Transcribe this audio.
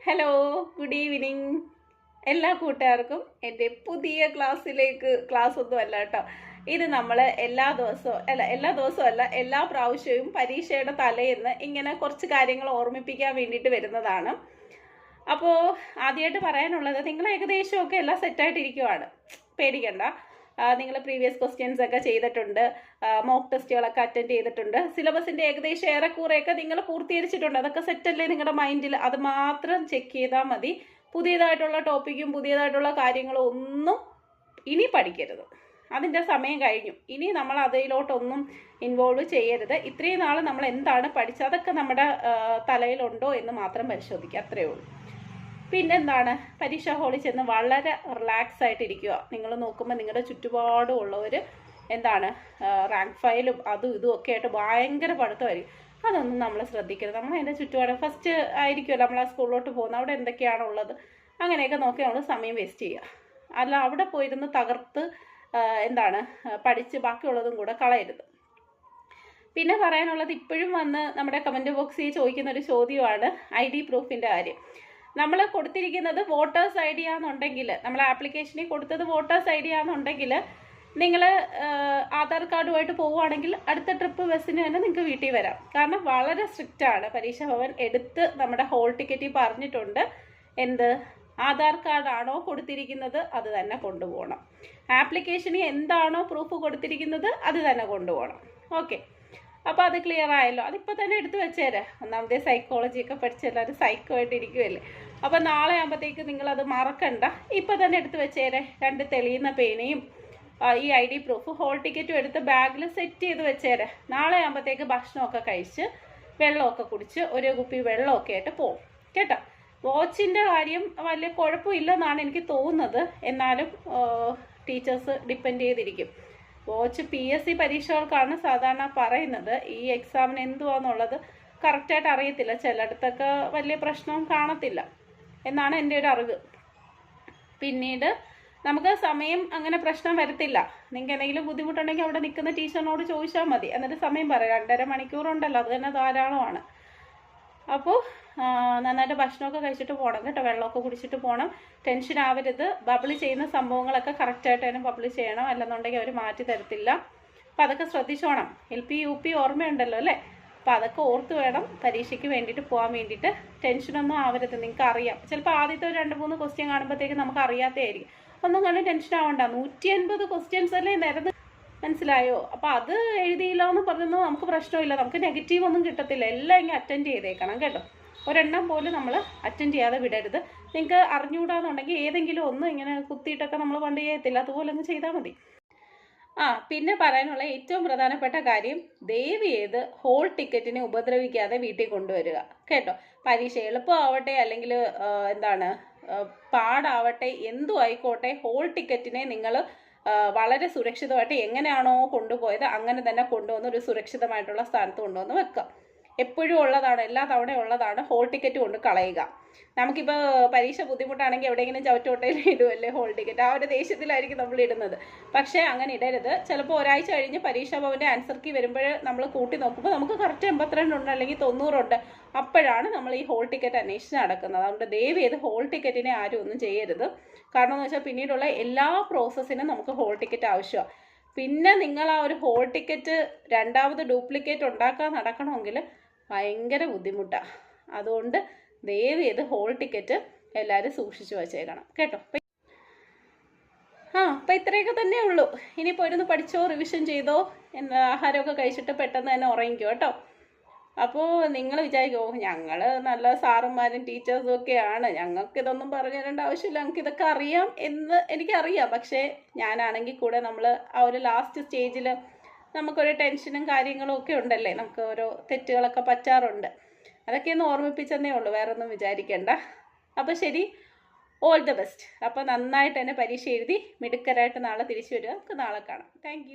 Hello, good evening എല്ലാ കൂട്ടുകാർക്കും എൻ്റെ പുതിയ ക്ലാസ് ഒന്നും അല്ല കേട്ടോ. ഇത് നമ്മൾ എല്ലാ ദിവസവും അല്ല, എല്ലാ പ്രാവശ്യവും പരീക്ഷയുടെ തലേന്ന് ഇങ്ങനെ കുറച്ച് കാര്യങ്ങൾ ഓർമ്മിപ്പിക്കാൻ വേണ്ടിയിട്ട് വരുന്നതാണ്. അപ്പോൾ ആദ്യമായിട്ട് പറയാനുള്ളത്, നിങ്ങൾ ഏകദേശമൊക്കെ എല്ലാം സെറ്റായിട്ടിരിക്കുവാണ്, പേടിക്കണ്ട. നിങ്ങൾ പ്രീവിയസ് ക്വസ്റ്റ്യൻസ് ഒക്കെ ചെയ്തിട്ടുണ്ട്, മോക്ക് ടെസ്റ്റുകളൊക്കെ അറ്റൻഡ് ചെയ്തിട്ടുണ്ട്, സിലബസിൻ്റെ ഏകദേശം ഏറെക്കുറെയൊക്കെ നിങ്ങൾ പൂർത്തീകരിച്ചിട്ടുണ്ട്. അതൊക്കെ സെറ്റല്ലേ നിങ്ങളുടെ മൈൻഡിൽ? അത് മാത്രം ചെക്ക് ചെയ്താൽ മതി. പുതിയതായിട്ടുള്ള ടോപ്പിക്കും പുതിയതായിട്ടുള്ള കാര്യങ്ങളും ഒന്നും ഇനി പഠിക്കരുത്. അതിൻ്റെ സമയം കഴിഞ്ഞു. ഇനി നമ്മൾ അതിലോട്ടൊന്നും ഇൻവോൾവ് ചെയ്യരുത്. ഇത്രയും നാൾ നമ്മൾ എന്താണ് പഠിച്ചത് അതൊക്കെ നമ്മുടെ തലയിലുണ്ടോ എന്ന് മാത്രം പരിശോധിക്കുക, അത്രയേ ഉള്ളൂ. പിന്നെന്താണ്, പരീക്ഷാ ഹാളിൽ ചെന്ന് വളരെ റിലാക്സ് ആയിട്ടിരിക്കുക. നിങ്ങൾ നോക്കുമ്പോൾ നിങ്ങളുടെ ചുറ്റുപാടും ഉള്ളവർ റാങ്ക് ഫയലും അതും ഇതും ഒക്കെ ആയിട്ട് ഭയങ്കര പഠിത്തമായിരിക്കും. അതൊന്നും നമ്മൾ ശ്രദ്ധിക്കരുത്. നമ്മൾ അതിൻ്റെ ചുറ്റുപാട് ഫസ്റ്റ് ആയിരിക്കുമല്ലോ നമ്മൾ ആ സ്കൂളിലോട്ട് പോകുന്നത്, അവിടെ എന്തൊക്കെയാണുള്ളത് അങ്ങനെയൊക്കെ നോക്കി നമ്മൾ സമയം വേസ്റ്റ് ചെയ്യുക. അല്ല അവിടെ പോയിരുന്ന് തകർത്ത് പഠിച്ച് ബാക്കിയുള്ളതും കൂടെ കളയരുത്. പിന്നെ പറയാനുള്ളത്, ഇപ്പോഴും വന്ന് നമ്മുടെ കമൻറ്റ് ബോക്സിൽ ചോദിക്കുന്ന ഒരു ചോദ്യമാണ് ID പ്രൂഫിൻ്റെ കാര്യം. നമ്മൾ കൊടുത്തിരിക്കുന്നത് വോട്ടേഴ്സ് ID ആണെന്നുണ്ടെങ്കിൽ, നമ്മൾ ആപ്ലിക്കേഷനിൽ കൊടുത്തത് വോട്ടേഴ്സ് ID ആണെന്നുണ്ടെങ്കിൽ, നിങ്ങൾ ആധാർ കാർഡുമായിട്ട് പോവുകയാണെങ്കിൽ അടുത്ത ട്രിപ്പ് ബസ്സിന് തന്നെ നിങ്ങൾക്ക് വീട്ടിൽ വരാം. കാരണം വളരെ സ്ട്രിക്റ്റ് ആണ്. പരീക്ഷാ ഭവൻ എടുത്ത് നമ്മുടെ ഹോൾ ടിക്കറ്റിൽ പറഞ്ഞിട്ടുണ്ട്, ആധാർ കാർഡാണോ കൊടുത്തിരിക്കുന്നത് അത് തന്നെ കൊണ്ടുപോകണം. ആപ്ലിക്കേഷനിൽ എന്താണോ പ്രൂഫ് കൊടുത്തിരിക്കുന്നത് അത് തന്നെ കൊണ്ടുപോകണം. ഓക്കെ, അപ്പോൾ അത് ക്ലിയർ ആയല്ലോ. അതിപ്പോൾ തന്നെ എടുത്ത് വെച്ചേരെ. ഒന്നാമതേ സൈക്കോളജിയൊക്കെ പഠിച്ച് എല്ലാവരും സൈക്കോ ആയിട്ട് ഇരിക്കുമല്ലേ. അപ്പോൾ നാളെ ആകുമ്പോഴത്തേക്ക് നിങ്ങളത് മറക്കണ്ട, ഇപ്പോൾ തന്നെ എടുത്ത് വെച്ചേരെ. 2 തെളിയുന്ന പേനയും ഈ ID പ്രൂഫ് ഹോൾ ടിക്കറ്റും എടുത്ത് ബാഗിൽ സെറ്റ് ചെയ്ത് വെച്ചേരെ. നാളെ ആകുമ്പോഴത്തേക്ക് ഭക്ഷണമൊക്കെ കഴിച്ച് വെള്ളമൊക്കെ കുടിച്ച് ഒരു കുപ്പി വെള്ളമൊക്കെ ആയിട്ട് പോകും കേട്ടോ. വാച്ചിൻ്റെ കാര്യം വലിയ കുഴപ്പമില്ലെന്നാണ് എനിക്ക് തോന്നുന്നത്. എന്നാലും ടീച്ചേഴ്സ് ഡിപ്പെൻഡ് ചെയ്തിരിക്കും. വാച്ച് PSC പരീക്ഷകൾക്കാണ് സാധാരണ പറയുന്നത്. ഈ എക്സാമിന് എന്തുവാന്നുള്ളത് കറക്റ്റായിട്ട് അറിയത്തില്ല. ചിലയിടത്തൊക്കെ വലിയ പ്രശ്നവും കാണത്തില്ല എന്നാണ് എൻ്റെ ഒരു അറിവ്. പിന്നീട് നമുക്ക് സമയം അങ്ങനെ പ്രശ്നം വരത്തില്ല. നിങ്ങൾക്ക് എന്തെങ്കിലും ബുദ്ധിമുട്ടുണ്ടെങ്കിൽ അവിടെ നിൽക്കുന്ന ടീച്ചറിനോട് ചോദിച്ചാൽ മതി. എന്നിട്ട് സമയം പറയാം. 2.5 മണിക്കൂറുണ്ടല്ലോ, അത് തന്നെ ധാരാളമാണ്. അപ്പോൾ നന്നായിട്ട് ഭക്ഷണമൊക്കെ കഴിച്ചിട്ട് പോകണം കേട്ടോ. വെള്ളമൊക്കെ കുടിച്ചിട്ട് പോകണം. ടെൻഷൻ ആവരുത്. ബബിൾ ചെയ്യുന്ന സംഭവങ്ങളൊക്കെ കറക്റ്റായിട്ട് തന്നെ ബബിൾ ചെയ്യണം, അല്ലെന്നുണ്ടെങ്കിൽ അവർ മാറ്റി തരത്തില്ല. അപ്പോൾ അതൊക്കെ ശ്രദ്ധിച്ചോണം. LP UP ഓർമ്മയുണ്ടല്ലോ അല്ലേ? അപ്പോൾ അതൊക്കെ ഓർത്ത് വേണം പരീക്ഷയ്ക്ക് വേണ്ടിയിട്ട് പോകാൻ വേണ്ടിയിട്ട്. ടെൻഷനൊന്നും ആവരുത്. നിങ്ങൾക്ക് അറിയാം. ചിലപ്പോൾ ആദ്യത്തെ 2-3 ക്വസ്റ്റ്യൻ കാണുമ്പോഴത്തേക്ക് നമുക്ക് അറിയാത്തതായിരിക്കും. ഒന്നും കണ്ട് ടെൻഷൻ ആവണ്ട. 150 ക്വസ്റ്റ്യൻസ് അല്ലേ നിരന്ന്, മനസ്സിലായോ? അപ്പോൾ അത് എഴുതിയില്ല എന്ന് പറഞ്ഞൊന്നും നമുക്ക് പ്രശ്നമില്ല. നമുക്ക് നെഗറ്റീവ് ഒന്നും കിട്ടത്തില്ല. എല്ലാം ഇങ്ങനെ അറ്റൻഡ് ചെയ്തേക്കണം കേട്ടോ. ഒരെണ്ണം പോലും നമ്മൾ അറ്റൻഡ് ചെയ്യാതെ വിടരുത്. നിങ്ങൾക്ക് അറിഞ്ഞുകൂടാന്നുണ്ടെങ്കിൽ ഏതെങ്കിലും ഒന്ന് ഇങ്ങനെ കുത്തിയിട്ടൊക്കെ നമ്മൾ പണ്ട് ചെയ്യത്തില്ല, അതുപോലെ ഒന്ന് ചെയ്താൽ മതി. പിന്നെ പറയാനുള്ള ഏറ്റവും പ്രധാനപ്പെട്ട കാര്യം, ദയവ് ചെയ്ത് ഹോൾ ടിക്കറ്റിനെ ഉപദ്രവിക്കാതെ വീട്ടിൽ കൊണ്ടുവരിക കേട്ടോ. പരീക്ഷ എളുപ്പമാവട്ടെ അല്ലെങ്കിൽ പാടാവട്ടെ, എന്തു ആയിക്കോട്ടെ, ഹോൾ ടിക്കറ്റിനെ നിങ്ങൾ വളരെ സുരക്ഷിതമായിട്ട് എങ്ങനെയാണോ കൊണ്ടുപോയത് അങ്ങനെ തന്നെ കൊണ്ടുവന്ന് ഒരു സുരക്ഷിതമായിട്ടുള്ള സ്ഥാനത്ത് കൊണ്ടുവന്ന് വെക്കുക. എപ്പോഴും ഉള്ളതാണ്, എല്ലാ തവണയും ഉള്ളതാണ്. ഹോൾ ടിക്കറ്റ് കൊണ്ട് കളയുക. നമുക്കിപ്പോൾ പരീക്ഷ ബുദ്ധിമുട്ടാണെങ്കിൽ എവിടെയെങ്കിലും ചവറ്റോട്ടയിൽ ഇടുമല്ലേ ഹോൾ ടിക്കറ്റ്, ആ ഒരു ദേഷ്യത്തിലായിരിക്കും നമ്മൾ ഇടുന്നത്. പക്ഷേ അങ്ങനെ ഇടരുത്. ചിലപ്പോൾ ഒരാഴ്ച കഴിഞ്ഞ് പരീക്ഷാ ഭവൻ്റെ ആൻസർ കീ വരുമ്പോൾ നമ്മൾ കൂട്ടി നോക്കുമ്പോൾ നമുക്ക് കറക്റ്റ് 82 ഉണ്ട് അല്ലെങ്കിൽ 90 ഉണ്ട്. അപ്പോഴാണ് നമ്മൾ ഈ ഹോൾ ടിക്കറ്റ് അന്വേഷിച്ച് നടക്കുന്നത്. അതുകൊണ്ട് ദയവ് ചെയ്ത് ഹോൾ ടിക്കറ്റിനെ ആരും ഒന്നും ചെയ്യരുത്. കാരണം എന്ന് വെച്ചാൽ പിന്നീടുള്ള എല്ലാ പ്രോസസ്സിനും നമുക്ക് ഹോൾ ടിക്കറ്റ് ആവശ്യമാണ്. പിന്നെ നിങ്ങൾ ആ ഒരു ഹോൾ ടിക്കറ്റ് രണ്ടാമത് ഡ്യൂപ്ലിക്കേറ്റ് ഉണ്ടാക്കാൻ നടക്കണമെങ്കിൽ ഭയങ്കര ബുദ്ധിമുട്ടാണ്. അതുകൊണ്ട് ദയവ് ചെയ്ത് ഹോൾ ടിക്കറ്റ് എല്ലാവരും സൂക്ഷിച്ചു വച്ചേക്കണം കേട്ടോ. അപ്പം ഇത്രയൊക്കെ തന്നെ ഉള്ളൂ. ഇനിയിപ്പോൾ ഇരുന്ന് പഠിച്ചോ, റിവിഷൻ ചെയ്തോ, ആഹാരമൊക്കെ കഴിച്ചിട്ട് പെട്ടെന്ന് തന്നെ ഉറങ്ങിക്കോ കേട്ടോ. അപ്പോൾ നിങ്ങൾ വിചാരിക്കുമോ, ഞങ്ങൾ നല്ല സാറന്മാരും ടീച്ചേഴ്സും ഒക്കെയാണ്, ഞങ്ങൾക്ക് ഇതൊന്നും പറഞ്ഞു തരേണ്ട ആവശ്യമില്ല, ഞങ്ങൾക്ക് ഇതൊക്കെ അറിയാം എന്ന് എനിക്കറിയാം. പക്ഷേ ഞാനാണെങ്കിൽ കൂടെ നമ്മൾ ആ ഒരു ലാസ്റ്റ് സ്റ്റേജിൽ നമുക്കൊരു ടെൻഷനും കാര്യങ്ങളും ഒക്കെ ഉണ്ടല്ലേ, നമുക്ക് ഓരോ തെറ്റുകളൊക്കെ പറ്റാറുണ്ട്. അതൊക്കെ ഒന്ന് ഓർമ്മിപ്പിച്ചെന്നേ ഉള്ളൂ, വേറെ ഒന്നും വിചാരിക്കേണ്ട. അപ്പോൾ ശരി, ഓൾ ദ ബെസ്റ്റ്. അപ്പോൾ നന്നായിട്ട് തന്നെ പരീക്ഷ എഴുതി മിടുക്കരായിട്ട് നാളെ തിരിച്ചു വരിക. നമുക്ക് നാളെ കാണാം. താങ്ക്